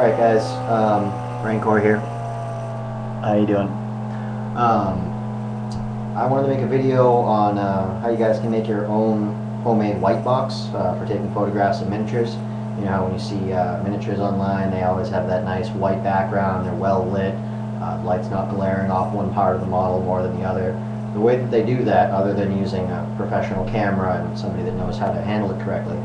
Alright guys, Rancor here. How you doing? I wanted to make a video on how you guys can make your own homemade white box for taking photographs of miniatures. You know how when you see miniatures online, they always have that nice white background, they're well lit, the light's not glaring off one part of the model more than the other. The way that they do that, other than using a professional camera and somebody that knows how to handle it correctly,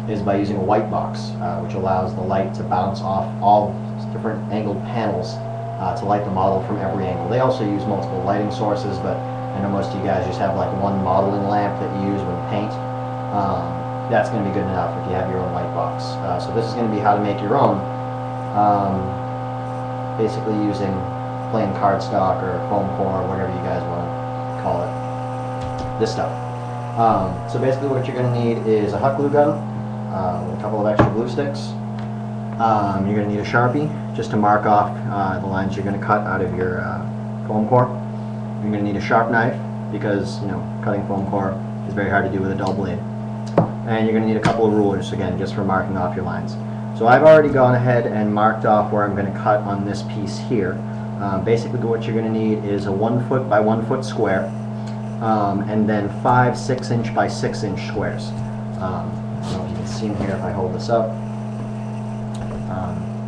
is by using a white box, which allows the light to bounce off all different angled panels to light the model from every angle. They also use multiple lighting sources, but I know most of you guys just have like one modeling lamp that you use when you paint. That's going to be good enough if you have your own white box. So this is going to be how to make your own, basically using plain cardstock or foam core, whatever you guys want to call it. This stuff. So basically what you're going to need is a hot glue gun, with a couple of extra glue sticks. You're going to need a Sharpie just to mark off the lines you're going to cut out of your foam core. You're going to need a sharp knife because, you know, cutting foam core is very hard to do with a dull blade. And you're going to need a couple of rulers, again, just for marking off your lines. So I've already gone ahead and marked off where I'm going to cut on this piece here. Basically what you're going to need is a 1 foot by 1 foot square, and then 5 6-inch by 6-inch squares. I don't know if you can see them here if I hold this up.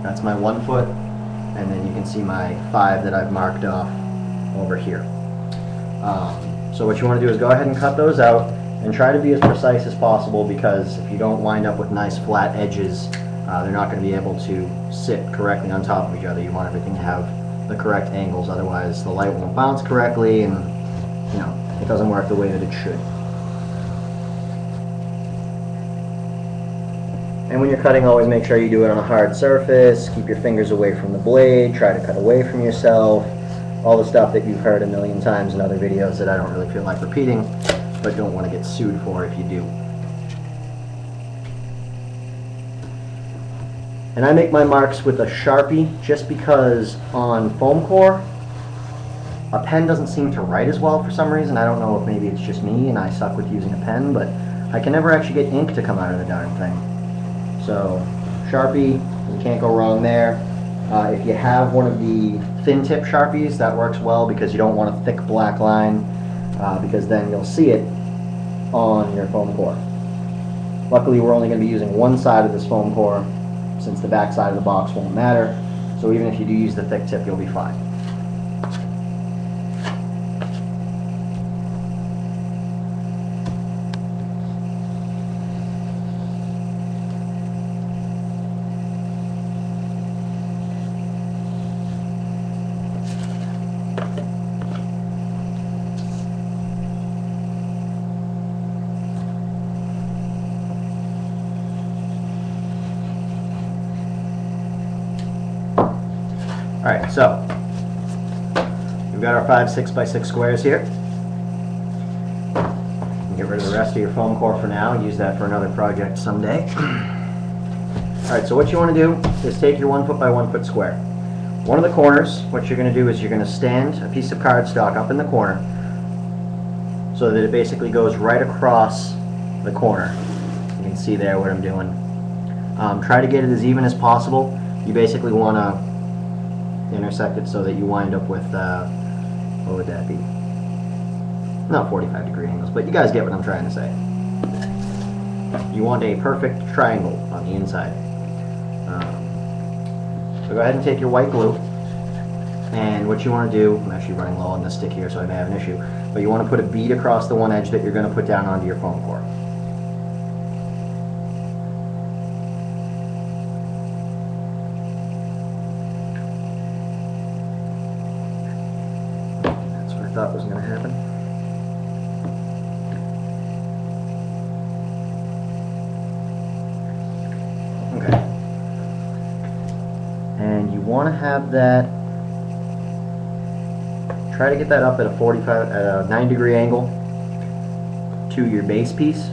That's my 1 foot, and then you can see my 5 that I've marked off over here. So what you want to do is go ahead and cut those out and try to be as precise as possible, because if you don't wind up with nice flat edges, they're not going to be able to sit correctly on top of each other. You want everything to have the correct angles, otherwise the light won't bounce correctly and, you know, it doesn't work the way that it should. And when you're cutting, always make sure you do it on a hard surface, keep your fingers away from the blade, try to cut away from yourself, all the stuff that you've heard a million times in other videos that I don't really feel like repeating, but don't want to get sued for if you do. And I make my marks with a Sharpie just because on foam core, a pen doesn't seem to write as well for some reason. I don't know if maybe it's just me and I suck with using a pen, but I can never actually get ink to come out of the darn thing. So, Sharpie, you can't go wrong there. If you have one of the thin tip Sharpies, that works well because you don't want a thick black line, because then you'll see it on your foam core. Luckily, we're only going to be using one side of this foam core, since the back side of the box won't matter. So even if you do use the thick tip, you'll be fine. Alright, so we've got our 5 6 by 6 squares here. You can get rid of the rest of your foam core for now, use that for another project someday. Alright, so what you want to do is take your 1 foot by 1 foot square. One of the corners, what you're going to do is you're going to stand a piece of cardstock up in the corner so that it basically goes right across the corner. You can see there what I'm doing. Try to get it as even as possible. You basically want to intersect it so that you wind up with, what would that be? Not 45-degree angles, but you guys get what I'm trying to say. You want a perfect triangle on the inside. So go ahead and take your white glue, and what you want to do, I'm actually running low on this stick here so I may have an issue, but you want to put a bead across the one edge that you're going to put down onto your foam core. Thought was going to happen. Okay. And you want to have that, try to get that up at a 9-degree angle to your base piece.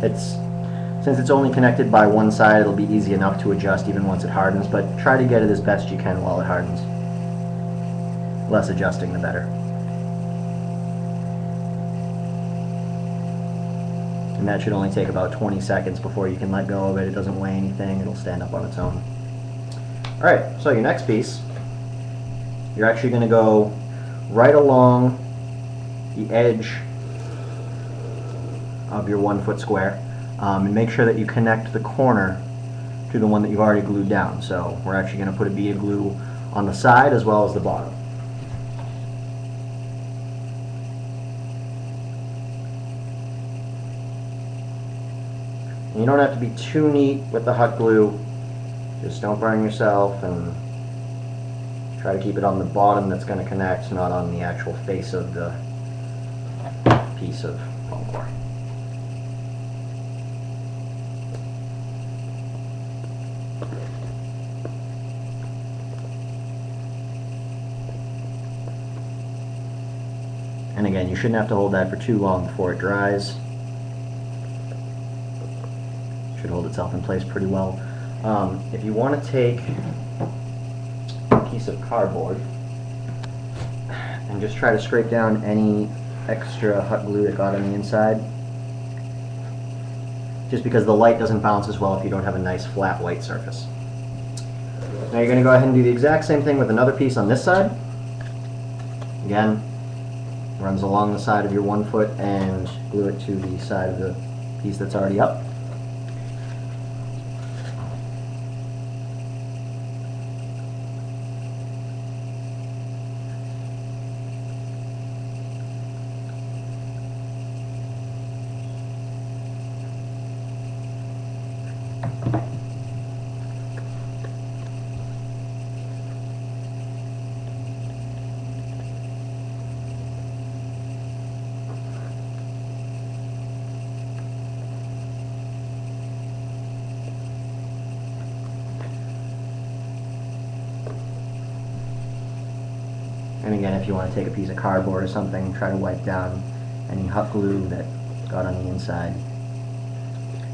Since it's only connected by one side, it'll be easy enough to adjust even once it hardens, but try to get it as best you can while it hardens. Less adjusting, the better. And that should only take about 20 seconds before you can let go of it. It doesn't weigh anything. It'll stand up on its own. Alright, so your next piece, you're actually going to go right along the edge of your 1 foot square, and make sure that you connect the corner to the one that you've already glued down. So we're actually going to put a bead of glue on the side as well as the bottom. And you don't have to be too neat with the hot glue. Just don't burn yourself, and try to keep it on the bottom that's going to connect, not on the actual face of the piece of foam core. And again, you shouldn't have to hold that for too long before it dries. Should hold itself in place pretty well. If you want to take a piece of cardboard and just try to scrape down any extra hot glue that got on the inside, just because the light doesn't bounce as well if you don't have a nice flat white surface. Now you're going to go ahead and do the exact same thing with another piece on this side. Again, runs along the side of your 1 foot and glue it to the side of the piece that's already up. And again, if you want to take a piece of cardboard or something, try to wipe down any hot glue that got on the inside.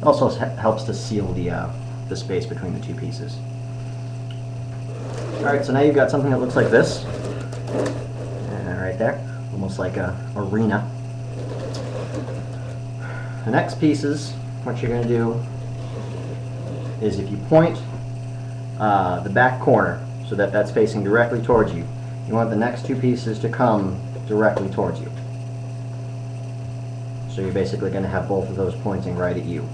It also helps to seal the space between the two pieces. Alright, so now you've got something that looks like this. Right there, almost like a arena. The next pieces, what you're going to do is if you point the back corner so that that's facing directly towards you, you want the next two pieces to come directly towards you. So you're basically going to have both of those pointing right at you.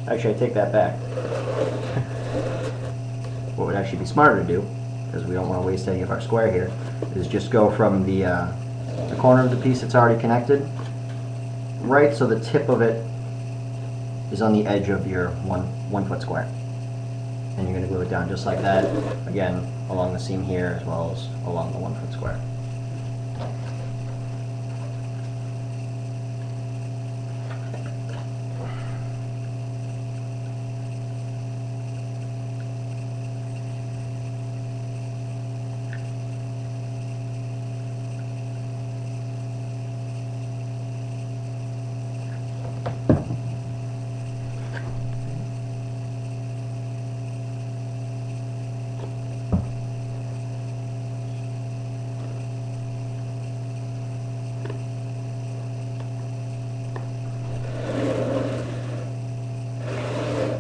Actually, I take that back. What would actually be smarter to do, because we don't want to waste any of our square here, is just go from the corner of the piece that's already connected, right so the tip of it is on the edge of your one foot square. And you're going to glue it down just like that, again, along the seam here as well as along the 1 foot square.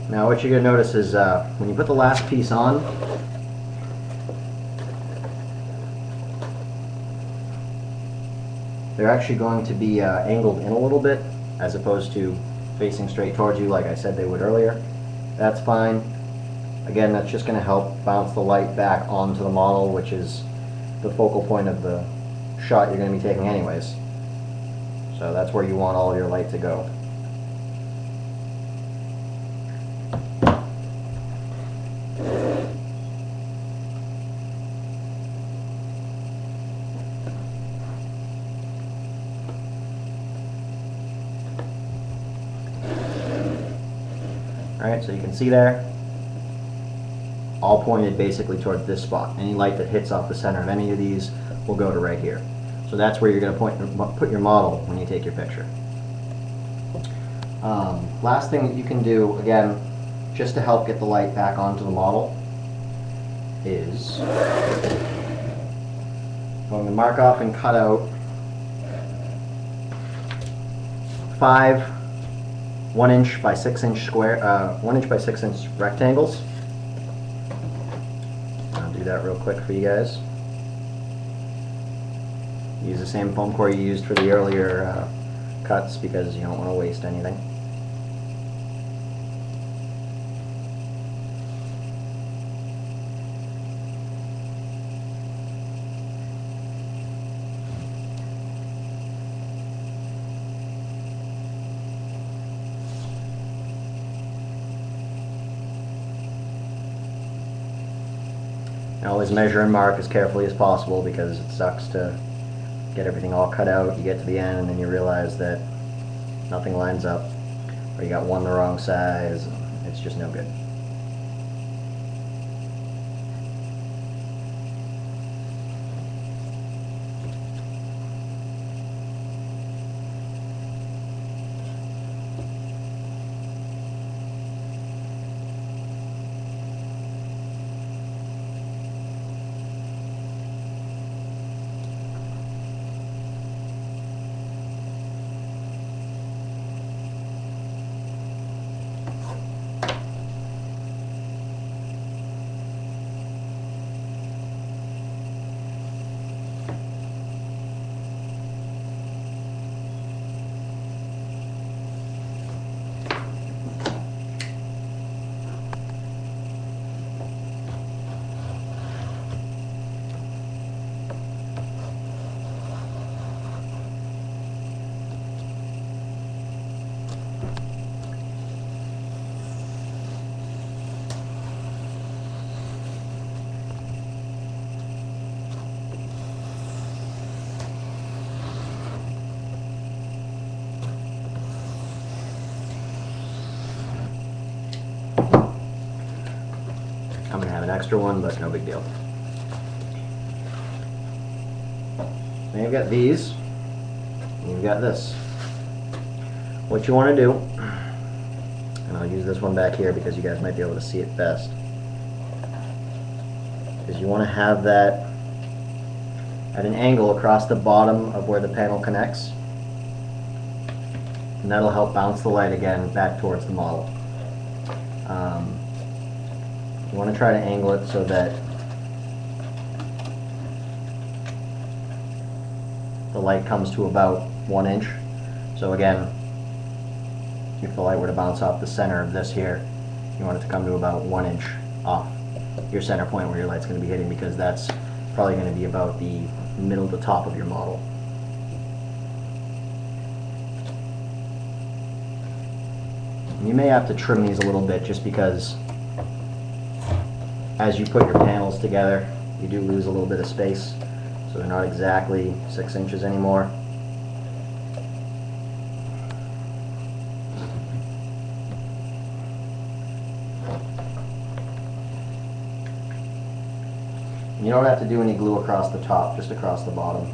Now what you're going to notice is when you put the last piece on, they're actually going to be angled in a little bit as opposed to facing straight towards you like I said they would earlier. That's fine. Again, that's just going to help bounce the light back onto the model, which is the focal point of the shot you're going to be taking anyways. So that's where you want all of your light to go. Alright, so you can see there, all pointed basically towards this spot. Any light that hits off the center of any of these will go to right here. So that's where you're going to put your model when you take your picture. Last thing that you can do, again, just to help get the light back onto the model, is I'm going to mark off and cut out 5 1" by 6" square, 1" by 6" rectangles. I'll do that real quick for you guys. Use the same foam core you used for the earlier cuts because you don't want to waste anything. And always measure and mark as carefully as possible because it sucks to get everything all cut out. You get to the end and then you realize that nothing lines up, or you got one the wrong size. It's just no good. I'm going to have an extra one, but no big deal. Then you've got these, and you've got this. What you want to do, and I'll use this one back here because you guys might be able to see it best, is you want to have that at an angle across the bottom of where the panel connects, and that'll help bounce the light again back towards the model. You want to try to angle it so that the light comes to about 1". So again, if the light were to bounce off the center of this here, you want it to come to about 1" off your center point where your light's going to be hitting, because that's probably going to be about the middle to top of your model. You may have to trim these a little bit just because as you put your panels together, you do lose a little bit of space, so they're not exactly 6" anymore. You don't have to do any glue across the top, just across the bottom.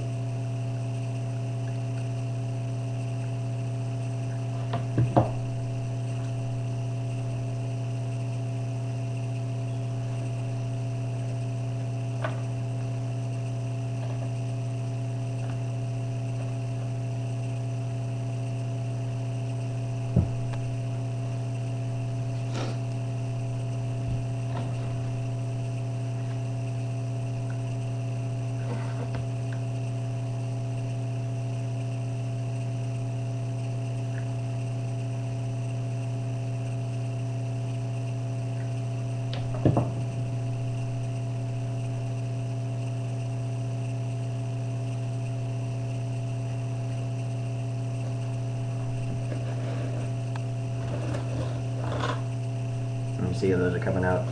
See how those are coming out.